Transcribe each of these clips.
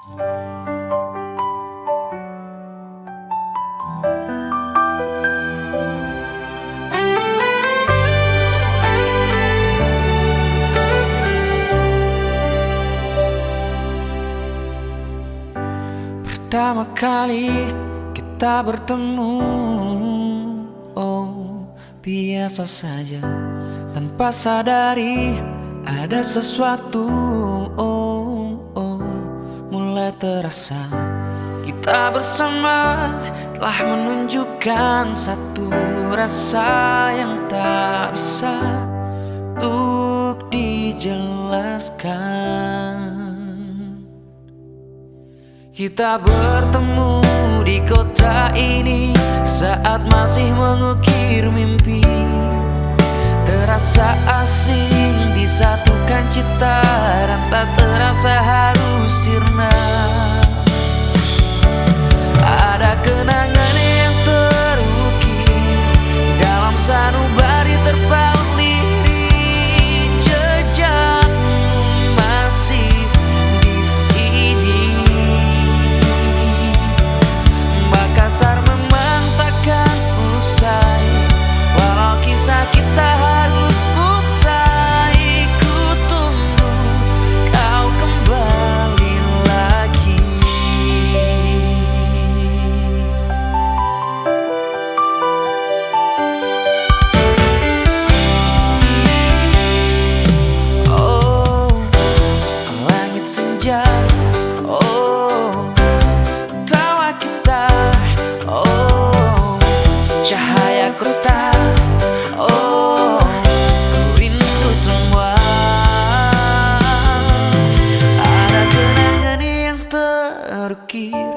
Pertama kali kita bertemu, oh biasa saja, tanpa sadari ada sesuatu. Oh, mulai terasa kita bersama telah menunjukkan satu rasa yang tak bisa untuk dijelaskan. Kita bertemu di kota ini saat masih mengukir mimpi. Terasa asing disatukan cita dan tak terasa harus sirna. Ada kenangan yang terukir dalam sanubari terpaut lirik. Jejakmu masih di sini. Makassar memang takkan usai, walau kisah kita harus usai. Ku tunggu kau kembali lagi. Oh, langit senja, oh tawa kita, oh cahaya kota, oh ku rindu semua. Ada kenangan yang terukir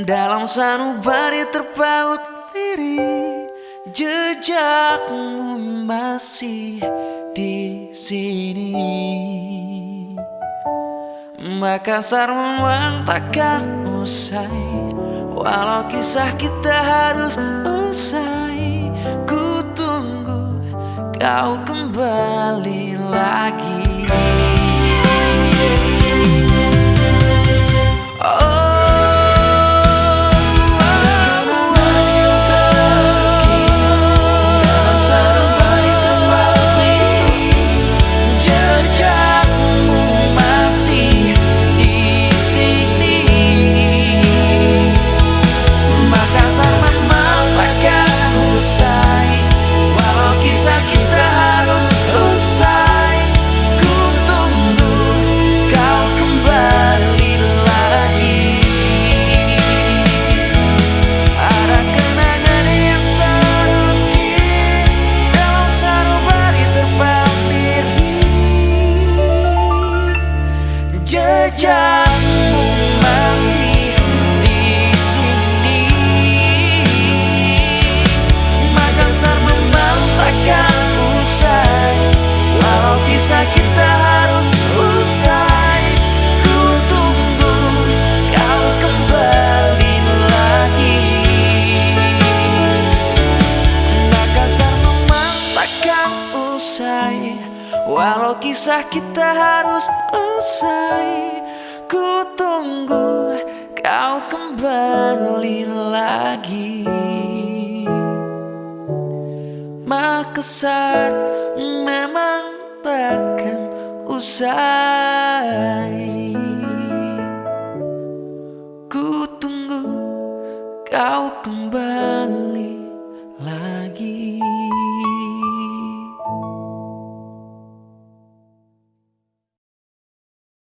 dalam sanubari terpaut lirik. Jejakmu masih di sini. Makassar memang takkan usai, walau kisah kita harus usai. Ku tunggu kau kembali lagi. Jejakmu masih di sini. Makassar memang takkan usai, walau kisah kita harus usai. Ku tunggu kau kembali lagi. Makassar memang takkan usai, walau kisah kita harus usai. Ku tunggu kau kembali lagi. Makassar memang takkan usai. Ku tunggu kau kembali.